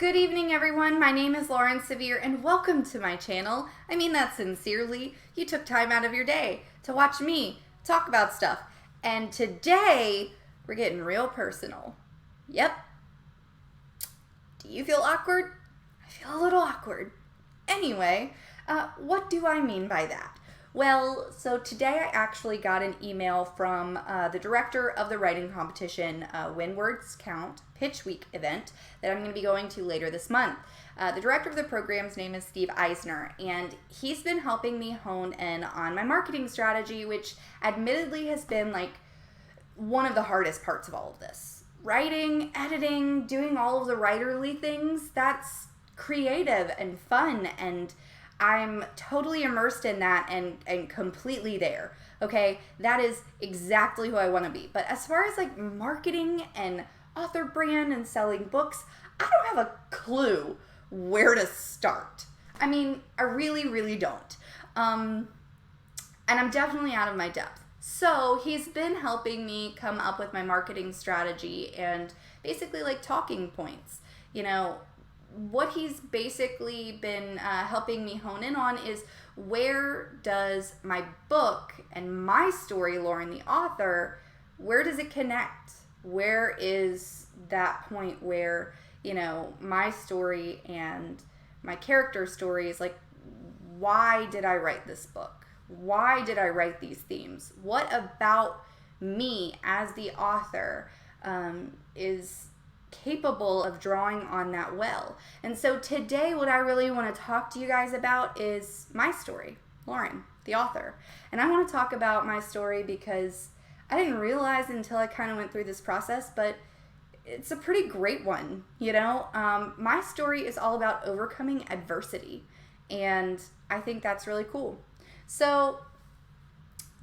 Good evening, everyone. My name is Lauren Sevier, and welcome to my channel. I mean that sincerely. You took time out of your day to watch me talk about stuff. And today, we're getting real personal. Yep. Do you feel awkward? I feel a little awkward. Anyway, what do I mean by that? Well, so today I actually got an email from the director of the writing competition, When Words Count Pitch Week event that I'm going to be going to later this month. The director of the program's name is Steve Eisner, and he's been helping me hone in on my marketing strategy, which admittedly has been like one of the hardest parts of all of this. Writing, editing, doing all of the writerly things, that's creative and fun, and I'm totally immersed in that and completely there. Okay, that is exactly who I want to be. But as far as like marketing and author brand and selling books, I don't have a clue where to start. I mean, I really don't. And I'm definitely out of my depth. So he's been helping me come up with my marketing strategy and basically like talking points. You know, what he's basically been helping me hone in on is where does my book and my story, Lauren the author, where does it connect? Where is that point where, you know, my story and my character story is like, why did I write this book? Why did I write these themes? What about me as the author is capable of drawing on that well? And so today what I really want to talk to you guys about is my story, Lauren, the author. And I want to talk about my story because I didn't realize until I kind of went through this process, but it's a pretty great one, you know? My story is all about overcoming adversity, and I think that's really cool. So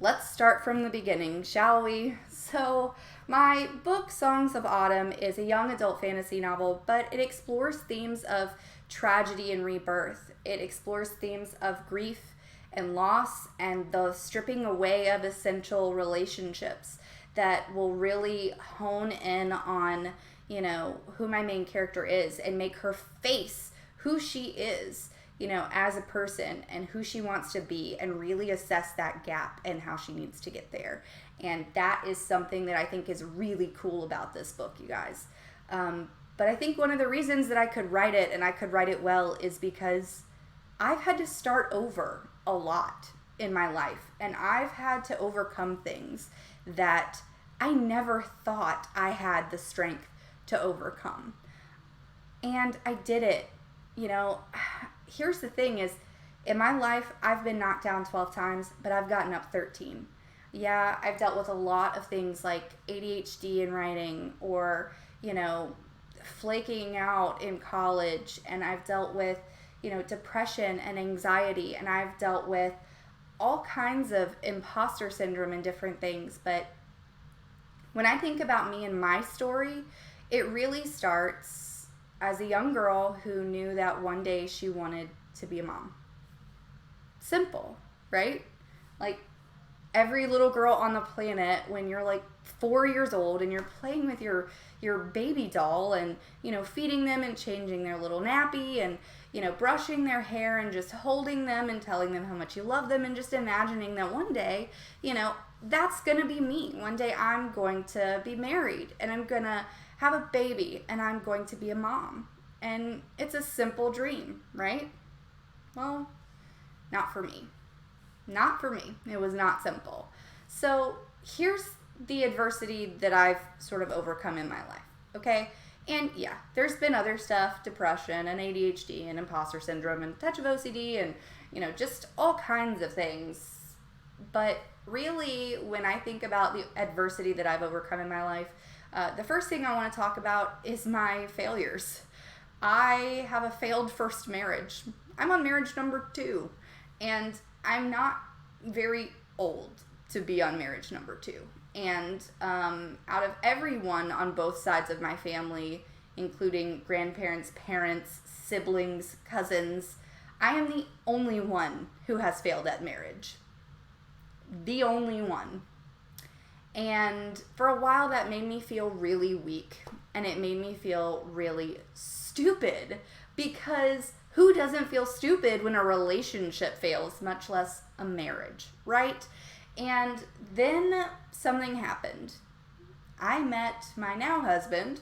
let's start from the beginning, shall we? So my book, Songs of Autumn, is a young adult fantasy novel, but it explores themes of tragedy and rebirth. It explores themes of grief and loss and the stripping away of essential relationships that will really hone in on, you know, who my main character is and make her face who she is, you know, as a person and who she wants to be, and really assess that gap and how she needs to get there. And that is something that I think is really cool about this book, you guys. But I think one of the reasons that I could write it and I could write it well is because I've had to start over a lot in my life, and I've had to overcome things that I never thought I had the strength to overcome. And I did it. You know, here's the thing is, in my life, I've been knocked down 12 times, but I've gotten up 13. Yeah, I've dealt with a lot of things like ADHD in writing, or, you know, flaking out in college, and I've dealt with, you know, depression and anxiety, and I've dealt with all kinds of imposter syndrome and different things. But when I think about me and my story, it really starts as a young girl who knew that one day she wanted to be a mom. Simple, right? Like every little girl on the planet, when you're like 4 years old and you're playing with your baby doll and, you know, feeding them and changing their little nappy and, you know, brushing their hair and just holding them and telling them how much you love them and just imagining that one day, you know, that's going to be me. One day I'm going to be married and I'm going to have a baby and I'm going to be a mom. And it's a simple dream, right? Well, not for me. Not for me. It was not simple. So here's the adversity that I've sort of overcome in my life, okay? And yeah, there's been other stuff, depression and ADHD and imposter syndrome and a touch of OCD and, you know, just all kinds of things. But really, when I think about the adversity that I've overcome in my life, the first thing I want to talk about is my failures. I have a failed first marriage. I'm on marriage number 2, and I'm not very old to be on marriage number 2. And out of everyone on both sides of my family, including grandparents, parents, siblings, cousins, I am the only one who has failed at marriage. The only one. And for a while that made me feel really weak and it made me feel really stupid, because who doesn't feel stupid when a relationship fails, much less a marriage, right? And then something happened. I met my now husband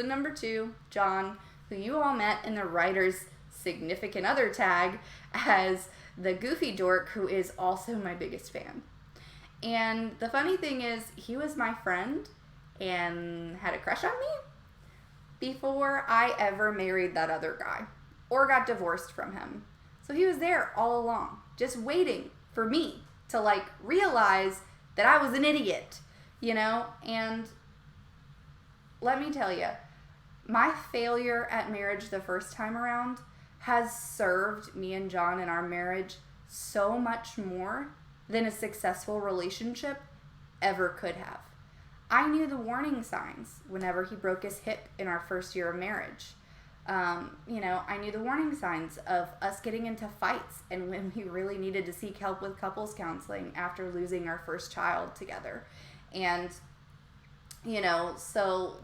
number 2, John, who you all met in the writer's significant other tag as the goofy dork, who is also my biggest fan. And the funny thing is, he was my friend and had a crush on me before I ever married that other guy or got divorced from him. So he was there all along, just waiting for me to like realize that I was an idiot, you know? And let me tell you, my failure at marriage the first time around has served me and John in our marriage so much more than a successful relationship ever could have. I knew the warning signs whenever he broke his hip in our first year of marriage. I knew the warning signs of us getting into fights and when we really needed to seek help with couples counseling after losing our first child together. And, so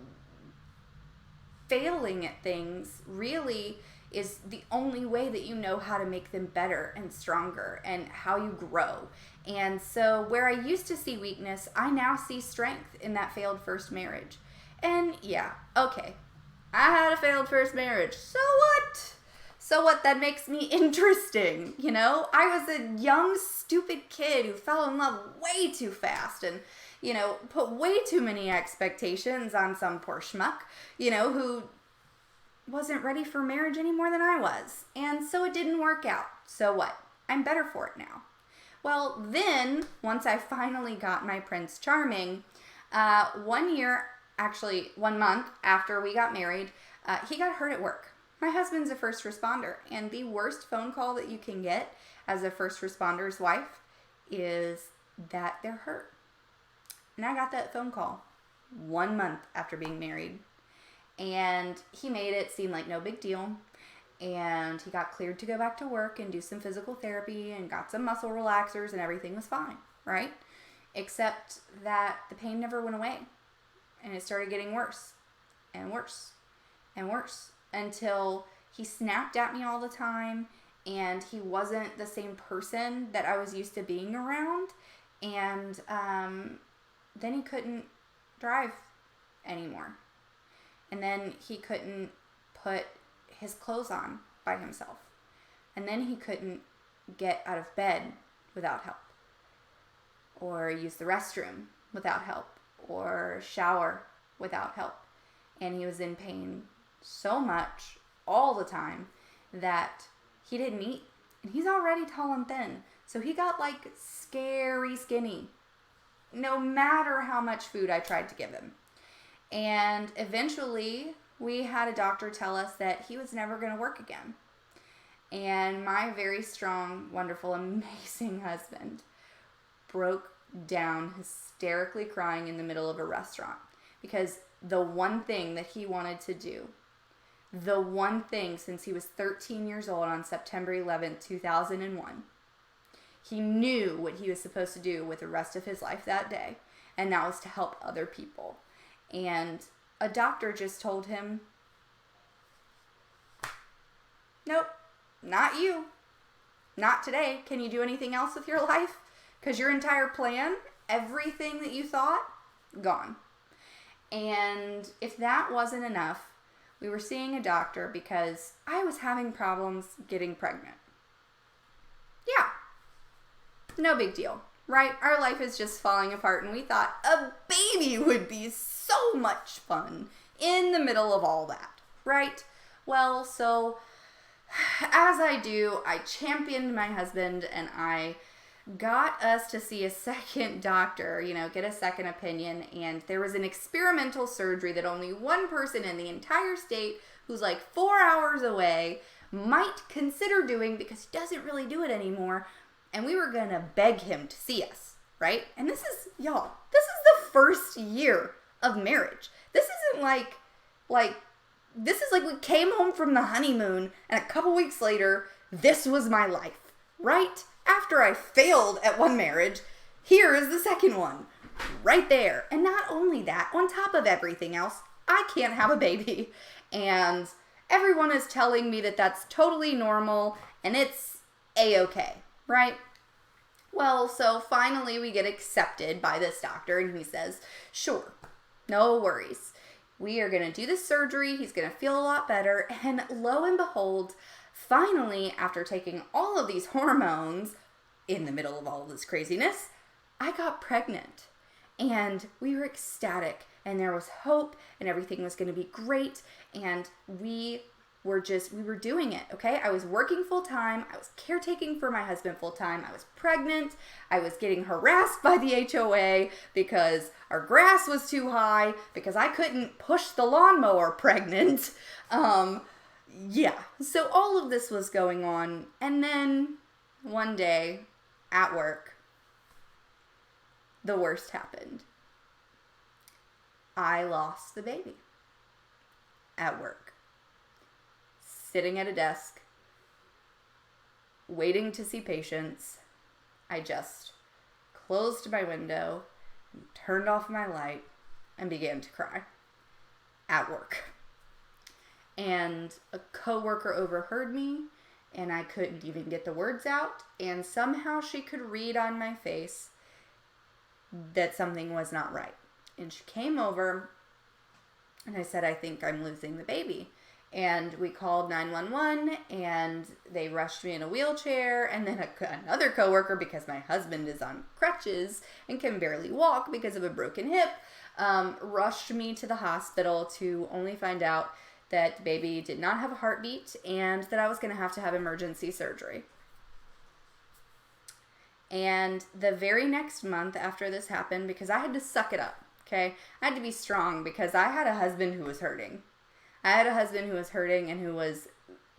failing at things really is the only way that you know how to make them better and stronger and how you grow. And so where I used to see weakness, I now see strength in that failed first marriage. And yeah, okay, I had a failed first marriage. So what? So what? That makes me interesting, I was a young, stupid kid who fell in love way too fast and, put way too many expectations on some poor schmuck, who wasn't ready for marriage any more than I was. And so it didn't work out. So what? I'm better for it now. Well, then, once I finally got my Prince Charming, 1 month after we got married, he got hurt at work. My husband's a first responder, and the worst phone call that you can get as a first responder's wife is that they're hurt. And I got that phone call 1 month after being married. And he made it seem like no big deal. And he got cleared to go back to work and do some physical therapy and got some muscle relaxers and everything was fine, right? Except that the pain never went away. And it started getting worse and worse and worse until he snapped at me all the time and he wasn't the same person that I was used to being around. And then he couldn't drive anymore. And then he couldn't put his clothes on by himself. And then he couldn't get out of bed without help. Or use the restroom without help. Or shower without help. And he was in pain so much all the time that he didn't eat. And he's already tall and thin. So he got like scary skinny. No matter how much food I tried to give him. And eventually, we had a doctor tell us that he was never going to work again. And my very strong, wonderful, amazing husband broke down hysterically crying in the middle of a restaurant. Because the one thing that he wanted to do, the one thing since he was 13 years old on September 11th, 2001, he knew what he was supposed to do with the rest of his life that day. And that was to help other people. And a doctor just told him, nope, not you. Not today. Can you do anything else with your life? Because your entire plan, everything that you thought, gone. And if that wasn't enough, we were seeing a doctor because I was having problems getting pregnant. Yeah. No big deal, right? Our life is just falling apart and we thought a baby would be so much fun in the middle of all that, right? Well, so as I do, I championed my husband and I got us to see a second doctor, get a second opinion. And there was an experimental surgery that only one person in the entire state who's like 4 hours away might consider doing because he doesn't really do it anymore. And we were going to beg him to see us, right? And this is the first year of marriage. This isn't like this is like we came home from the honeymoon and a couple weeks later, this was my life, right? After I failed at one marriage, here is the second one, right there. And not only that, on top of everything else, I can't have a baby. And everyone is telling me that that's totally normal and it's a-okay, right? Well, so finally we get accepted by this doctor and he says, sure, no worries. We are going to do this surgery. He's going to feel a lot better. And lo and behold, finally, after taking all of these hormones in the middle of all of this craziness, I got pregnant. And we were ecstatic. And there was hope. And everything was going to be great. And we were doing it, okay? I was working full time. I was caretaking for my husband full time. I was pregnant. I was getting harassed by the HOA because our grass was too high, because I couldn't push the lawnmower pregnant. Yeah, so all of this was going on. And then one day at work, the worst happened. I lost the baby at work. Sitting at a desk, waiting to see patients, I just closed my window, turned off my light, and began to cry at work. And a coworker overheard me, and I couldn't even get the words out, and somehow she could read on my face that something was not right. And she came over, and I said, I think I'm losing the baby. And we called 911, and they rushed me in a wheelchair, and then another coworker, because my husband is on crutches and can barely walk because of a broken hip, rushed me to the hospital to only find out that the baby did not have a heartbeat and that I was going to have emergency surgery. And the very next month after this happened, because I had to suck it up, okay? I had to be strong because I had a husband who was hurting. I had a husband who was hurting and who was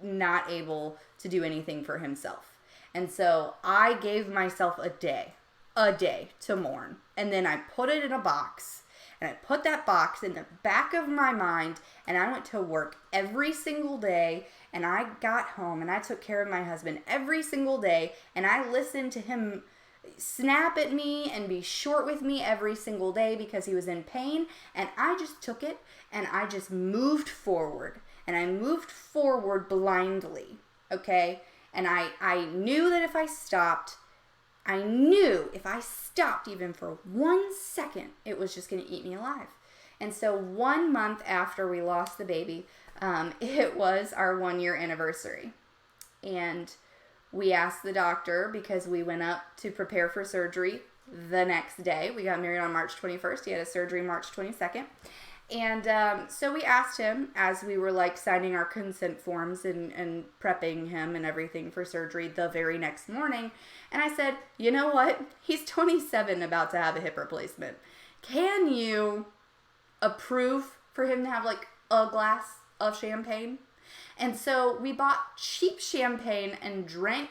not able to do anything for himself. And so I gave myself a day to mourn. And then I put it in a box. And I put that box in the back of my mind. And I went to work every single day. And I got home and I took care of my husband every single day. And I listened to him snap at me and be short with me every single day because he was in pain. And I just took it and I just moved forward. And I moved forward blindly, okay? And I knew that if I stopped even for 1 second, it was just going to eat me alive. And so 1 month after we lost the baby, it was our 1-year anniversary. And we asked the doctor, because we went up to prepare for surgery the next day. We got married on March 21st. He had a surgery March 22nd. And so we asked him, as we were like signing our consent forms and prepping him and everything for surgery the very next morning. And I said, you know what? He's 27, about to have a hip replacement. Can you approve for him to have like a glass of champagne? And so we bought cheap champagne and drank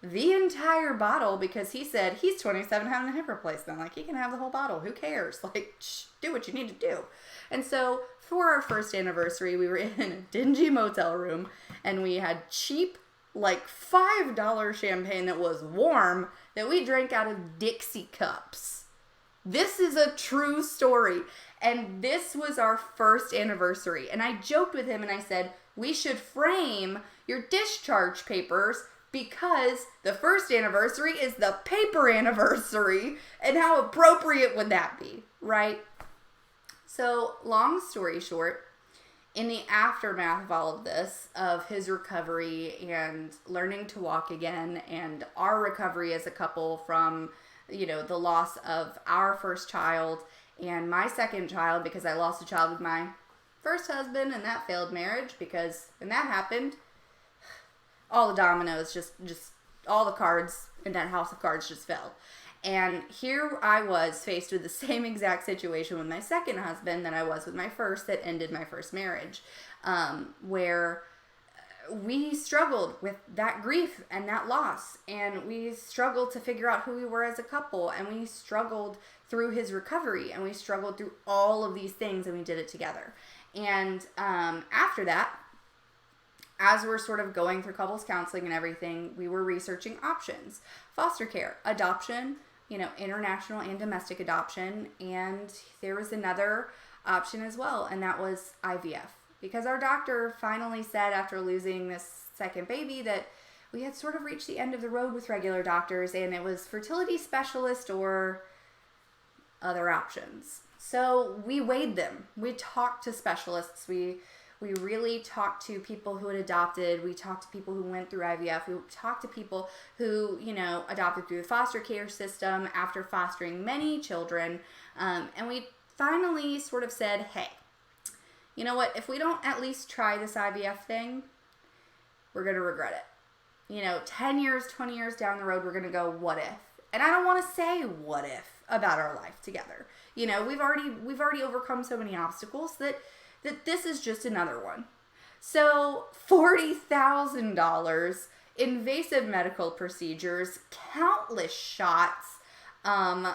the entire bottle because he said he's 27 having a hip replacement. Like, he can have the whole bottle. Who cares? Like, do what you need to do. And so for our first anniversary, we were in a dingy motel room and we had cheap, like $5 champagne that was warm that we drank out of Dixie cups. This is a true story. And this was our first anniversary. And I joked with him and I said, we should frame your discharge papers because the first anniversary is the paper anniversary. And how appropriate would that be, right? So, long story short, in the aftermath of all of this, of his recovery and learning to walk again, and our recovery as a couple from, the loss of our first child and my second child, because I lost a child with my first husband and that failed marriage, because when that happened, all the dominoes, just all the cards in that house of cards just fell. And here I was faced with the same exact situation with my second husband that I was with my first, that ended my first marriage, where we struggled with that grief and that loss, and we struggled to figure out who we were as a couple, and we struggled through his recovery, and we struggled through all of these things, and we did it together. And after that, as we're sort of going through couples counseling and everything, we were researching options: foster care, adoption, international and domestic adoption. And there was another option as well, and that was IVF. Because our doctor finally said after losing this second baby that we had sort of reached the end of the road with regular doctors, and it was fertility specialist or other options. So we weighed them. We talked to specialists. We really talked to people who had adopted. We talked to people who went through IVF. We talked to people who, adopted through the foster care system after fostering many children. And we finally sort of said, hey, you know what? If we don't at least try this IVF thing, we're going to regret it. 10 years, 20 years down the road, we're going to go, what if? And I don't want to say what if about our life together. We've already overcome so many obstacles that this is just another one. So $40,000, invasive medical procedures, countless shots, 2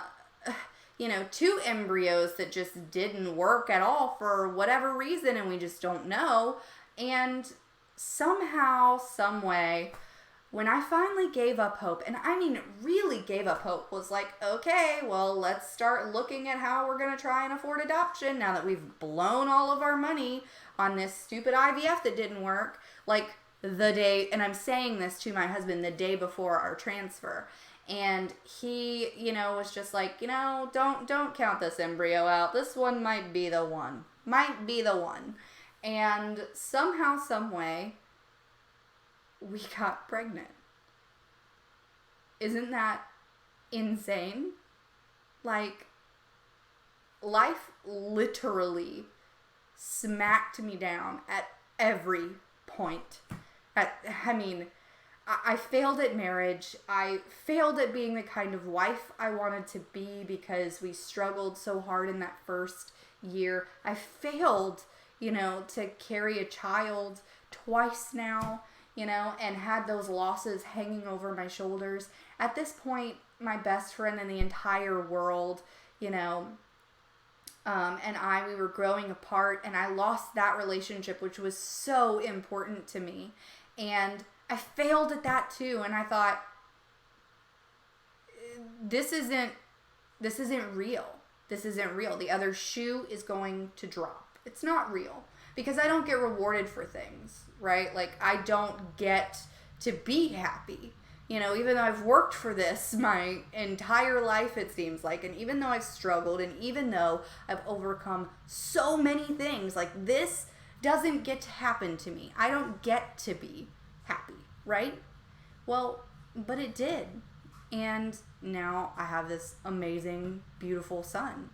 embryos that just didn't work at all for whatever reason, and we just don't know. And somehow, some way, when I finally gave up hope, and I mean really gave up hope, was like, okay, well, let's start looking at how we're going to try and afford adoption now that we've blown all of our money on this stupid IVF that didn't work. Like the day, and I'm saying this to my husband the day before our transfer. And he, was just like, don't count this embryo out. This one might be the one. And somehow, some way, we got pregnant. Isn't that insane? Like, life literally smacked me down at every point. I failed at marriage. I failed at being the kind of wife I wanted to be because we struggled so hard in that first year. I failed, to carry a child twice now, and had those losses hanging over my shoulders. At this point, my best friend in the entire world, and we were growing apart, and I lost that relationship, which was so important to me. And I failed at that too, and I thought, this isn't real. This isn't real. The other shoe is going to drop. It's not real. Because I don't get rewarded for things, right? Like, I don't get to be happy. Even though I've worked for this my entire life, it seems like, and even though I've struggled, and even though I've overcome so many things, like, this doesn't get to happen to me. I don't get to be happy, right? Well, but it did. And now I have this amazing, beautiful son.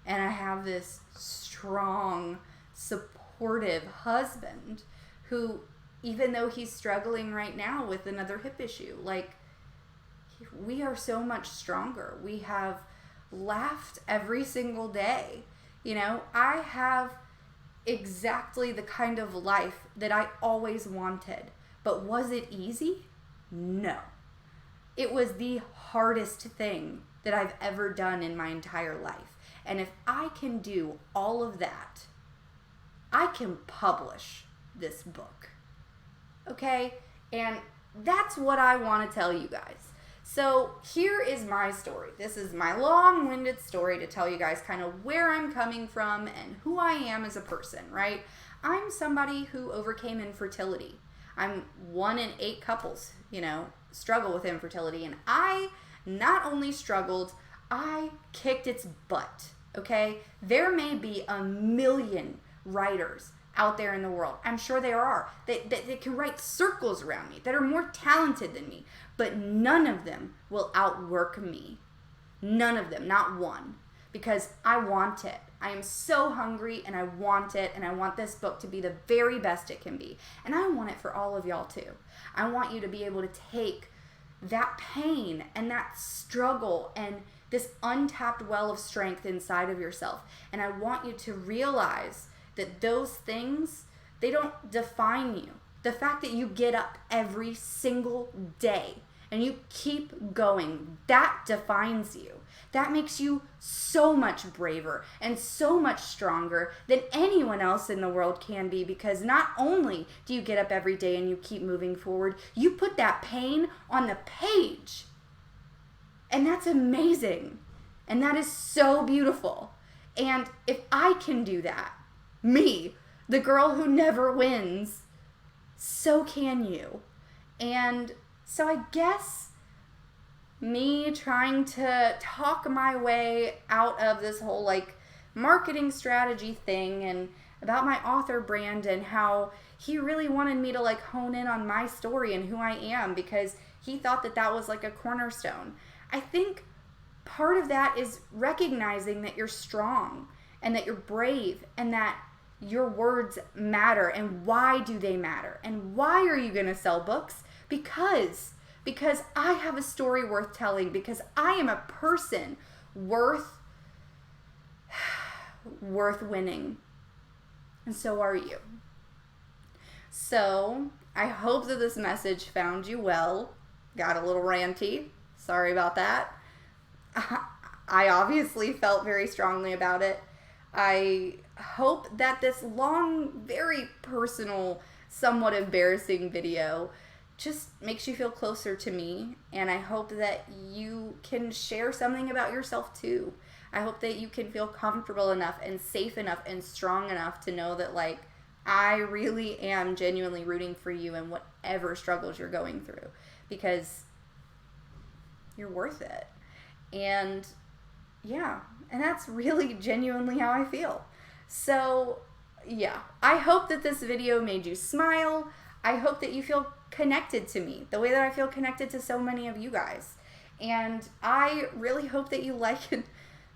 And I have this strong, supportive husband who, even though he's struggling right now with another hip issue, like, we are so much stronger. We have laughed every single day. I have exactly the kind of life that I always wanted. But was it easy? No. It was the hardest thing that I've ever done in my entire life. And if I can do all of that, I can publish this book. Okay? And that's what I want to tell you guys. So here is my story. This is my long-winded story to tell you guys kind of where I'm coming from and who I am as a person, right? I'm somebody who overcame infertility. I'm 1 in 8 couples, struggle with infertility. And I not only struggled, I kicked its butt, okay? There may be 1 million writers out there in the world. I'm sure there are. That can write circles around me, that are more talented than me. But none of them will outwork me. None of them, not one. Because I want it. I am so hungry and I want it, and I want this book to be the very best it can be. And I want it for all of y'all too. I want you to be able to take that pain and that struggle and this untapped well of strength inside of yourself. And I want you to realize that those things, they don't define you. The fact that you get up every single day and you keep going, that defines you. That makes you so much braver and so much stronger than anyone else in the world can be, because not only do you get up every day and you keep moving forward, you put that pain on the page. And that's amazing. And that is so beautiful. And if I can do that, me, the girl who never wins, so can you. And so I guess me trying to talk my way out of this whole like marketing strategy thing and about my author brand and how he really wanted me to like hone in on my story and who I am because he thought that that was like a cornerstone. I think part of that is recognizing that you're strong and that you're brave and that your words matter. And why do they matter? And why are you going to sell books? Because I have a story worth telling, because I am a person worth winning. And so are you. So I hope that this message found you well. Got a little ranty. Sorry about that. I obviously felt very strongly about it. I hope that this long, very personal, somewhat embarrassing video just makes you feel closer to me. And I hope that you can share something about yourself too. I hope that you can feel comfortable enough and safe enough and strong enough to know that like I really am genuinely rooting for you in whatever struggles you're going through, because you're worth it. And yeah, and that's really genuinely how I feel. So yeah, I hope that this video made you smile. I hope that you feel connected to me the way that I feel connected to so many of you guys. And I really hope that you like and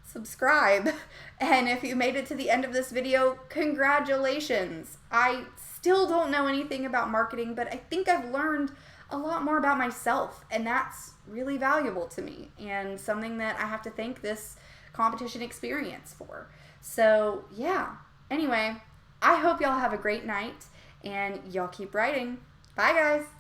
subscribe. And if you made it to the end of this video, congratulations. I still don't know anything about marketing, but I think I've learned a lot more about myself, and that's really valuable to me and something that I have to thank this competition experience for. So yeah, anyway, I hope y'all have a great night and y'all keep writing. Bye guys.